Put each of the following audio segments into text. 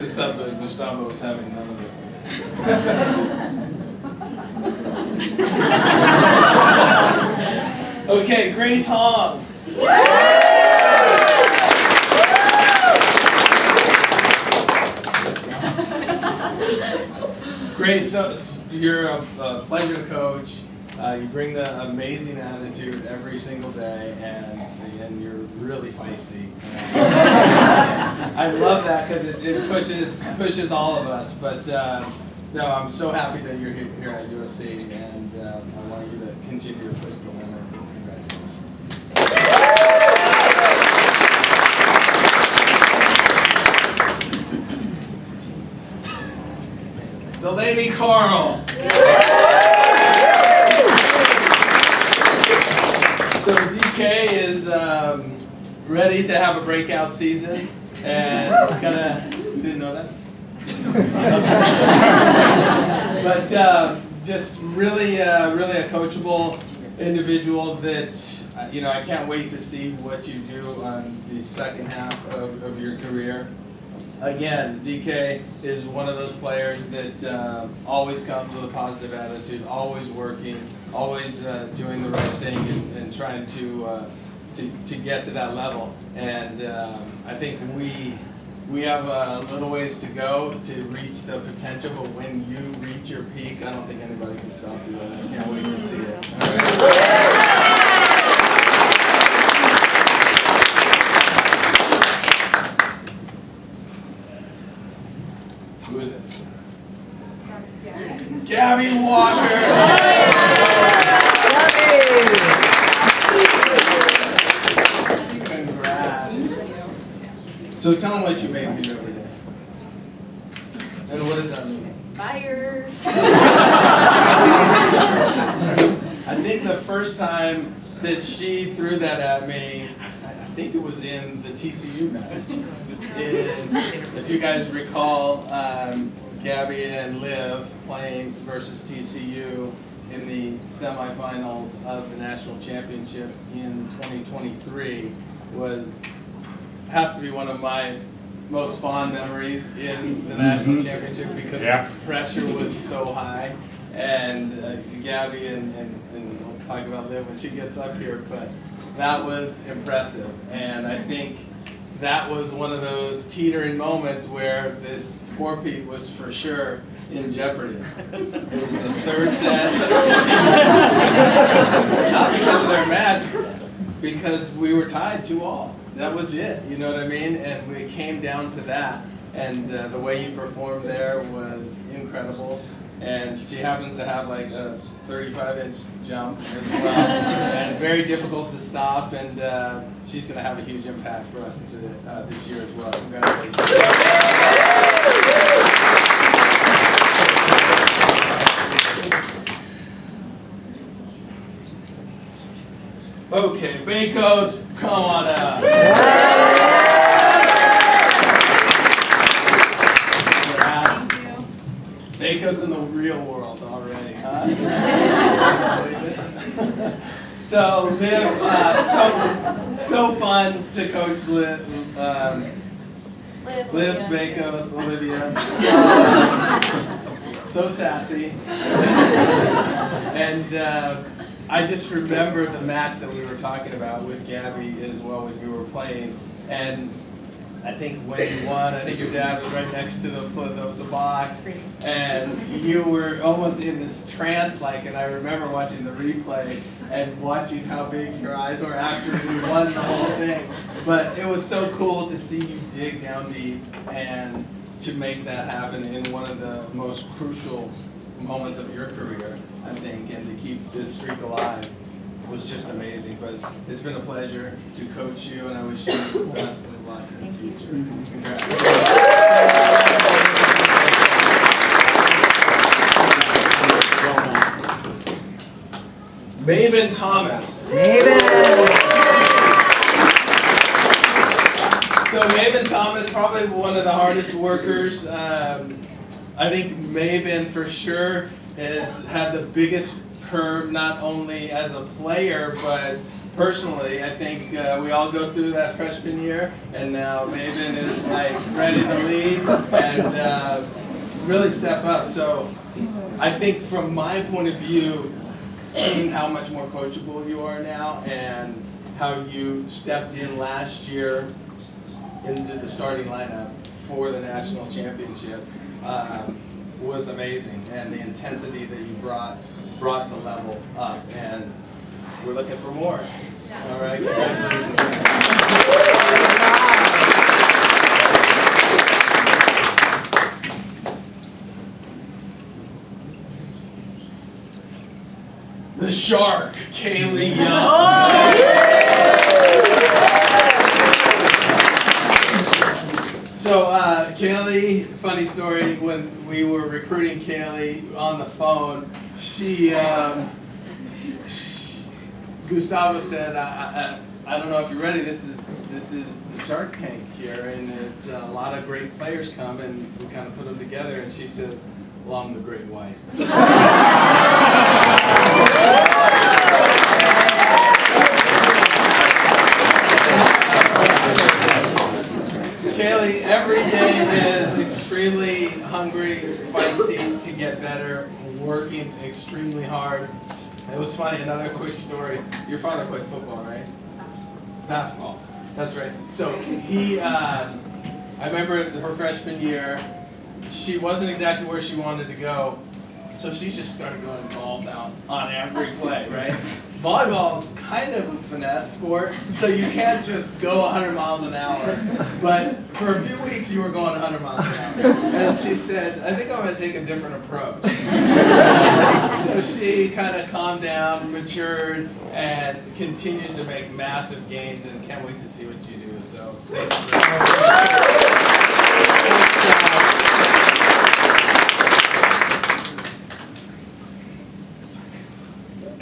This up that Gustavo was having none of it. Okay, Grace Hong. Grace, so you're a pleasure to coach. You bring the amazing attitude every single day, and you're really feisty. I love that because it pushes all of us. But no, I'm so happy that you're here at USC, and I want you to continue to push the limits. Congratulations. Delaney, Karl. So DK is ready to have a breakout season, and you didn't know that? But just really a coachable individual that, I can't wait to see what you do on the second half of your career. Again, DK is one of those players that always comes with a positive attitude, always working, always doing the right thing and trying to get to that level. And I think we have a little ways to go to reach the potential, but when you reach your peak, I don't think anybody can stop you, and I can't wait to see it. All right. Who is it? Gabby Walker! Congrats. So tell them what you make me every day. And what does that mean? Fire! I think the first time that she threw that at me, I think it was in the TCU match. If you guys recall, Gabby and Liv playing versus TCU in the semifinals of the national championship in 2023 has to be one of my most fond memories in the national championship because the pressure was so high. And Gabby and we'll talk about Liv when she gets up here, but that was impressive. And I think that was one of those teetering moments where this four-peat was for sure in jeopardy. It was the third set. Not because of their match, because we were tied 2-all. That was it, you know what I mean? And we came down to that. And the way you performed there was incredible. And she happens to have like a 35-inch jump as well, and very difficult to stop, and she's going to have a huge impact for us this year as well. Congratulations. Okay, Bakos, come on up. Bakos in the real world already, huh? So Liv, so fun to coach Liv, Bakos, Olivia. So sassy. And I just remember the match that we were talking about with Gabby as well when you were playing. And I think when you won, I think your dad was right next to the box, and you were almost in this trance-like, and I remember watching the replay and watching how big your eyes were after you won the whole thing. But it was so cool to see you dig down deep and to make that happen in one of the most crucial moments of your career, I think, and to keep this streak alive was just amazing. But it's been a pleasure to coach you, and I wish you the best of luck in the future. Congrats. Mabyn Thomas. So Mabyn Thomas, probably one of the hardest workers. I think Mabyn for sure has had the biggest curve, not only as a player, but personally, I think we all go through that freshman year, and now Mabyn is like ready to lead and really step up. So I think from my point of view, seeing how much more coachable you are now and how you stepped in last year into the starting lineup for the national championship was amazing, and the intensity that you brought the level up, and we're looking for more. All right, congratulations. The Shark, Kaylee Young. So Kaylee, funny story, when we were recruiting Kaylee on the phone, Gustavo said, I don't know if you're ready, this is the Shark Tank here, and it's a lot of great players come, and we kind of put them together, and she says, well, I'm the great white. Kaylee, every day is extremely hungry, feisty to get better, working extremely hard. It was funny, another quick story. Your father played football, right? Basketball. That's right. So I remember her freshman year, she wasn't exactly where she wanted to go, so she just started going balls out on every play, right? Volleyball is kind of a finesse sport, so you can't just go 100 miles an hour. But for a few weeks, you were going 100 miles an hour. And she said, I think I'm going to take a different approach. So she kind of calmed down, matured, and continues to make massive gains, and can't wait to see what you do. So thanks for that.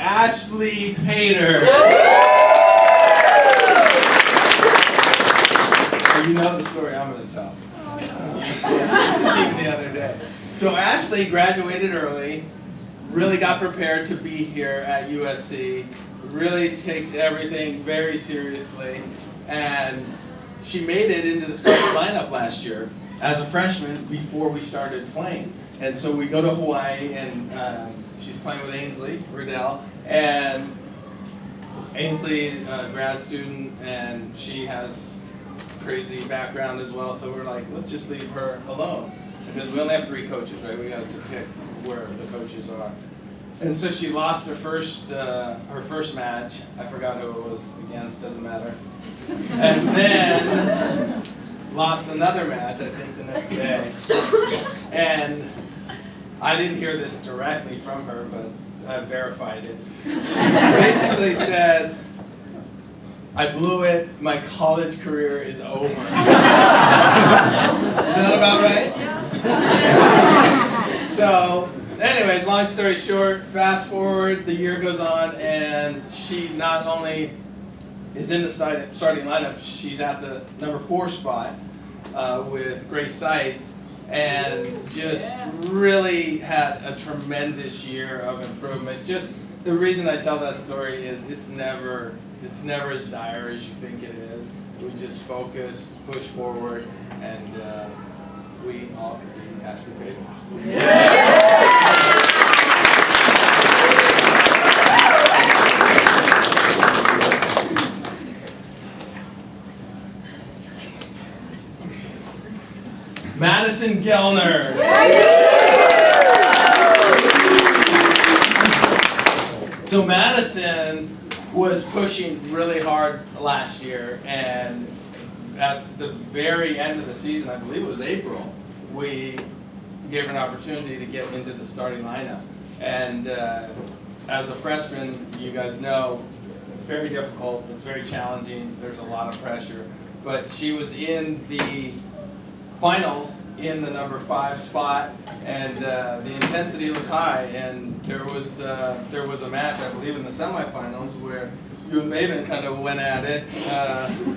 Ashley Pater. So you know the story I'm going to tell. The other day. So Ashley graduated early, really got prepared to be here at USC, really takes everything very seriously, and she made it into the starting lineup last year as a freshman before we started playing. And so we go to Hawaii, and she's playing with Ainsley Riddell, and Ainsley, grad student, and she has crazy background as well, so we're like, let's just leave her alone, because we only have 3 coaches, right? We got to pick where the coaches are. And so she lost her first match. I forgot who it was against, doesn't matter. And then lost another match, I think, the next day. And I didn't hear this directly from her, but I verified it. She basically said, I blew it, my college career is over. Is that about right? So, anyways, long story short, fast forward, the year goes on, and she not only is in the starting lineup, she's at the number 4 spot with Grace Seitz, and just really had a tremendous year of improvement. Just the reason I tell that story is it's never as dire as you think it is. We just focus, push forward, and we all can be Ashley Pater. Madison Goellner. So Madison was pushing really hard last year, and at the very end of the season, I believe it was April, we gave her an opportunity to get into the starting lineup. And as a freshman, you guys know, it's very difficult, it's very challenging, there's a lot of pressure. But she was in the finals in the number 5 spot, and the intensity was high, and there was a match, I believe, in the semifinals where you and Mabyn kind of went at it.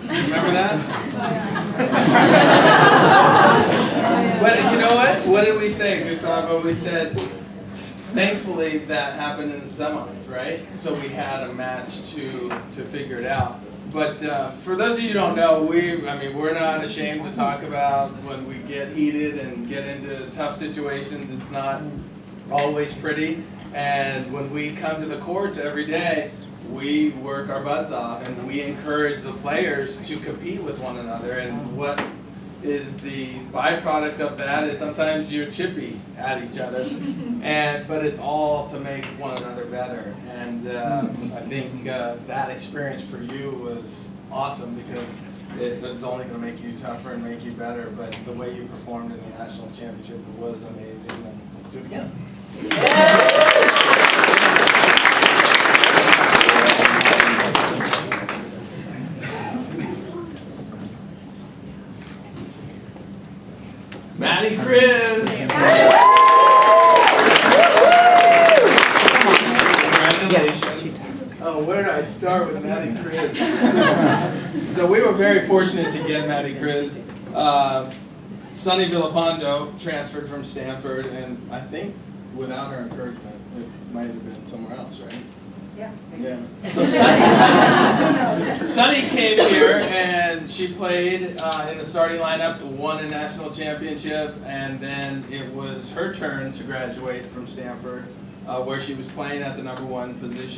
Remember that? But you know what? What did we say, Gustavo? We said, thankfully that happened in the semis, right? So we had a match to figure it out. But for those of you who don't know, we're not ashamed to talk about when we get heated and get into tough situations. It's not always pretty. And when we come to the courts every day, we work our butts off and we encourage the players to compete with one another. And what is the byproduct of that is sometimes you're chippy at each other, but it's all to make one another better. And I think that experience for you was awesome because it was only going to make you tougher and make you better. But the way you performed in the national championship was amazing. And let's do it again. Maddi, Kriz. Congratulations. Oh, where did I start with Maddi, Kriz? So we were very fortunate to get Maddi, Kriz. Sunny Villapando transferred from Stanford, and I think without her encouragement, it might have been somewhere else, right? Yeah. So Sunny came here and she played in the starting lineup, won a national championship, and then it was her turn to graduate from Stanford, where she was playing at the #1 position.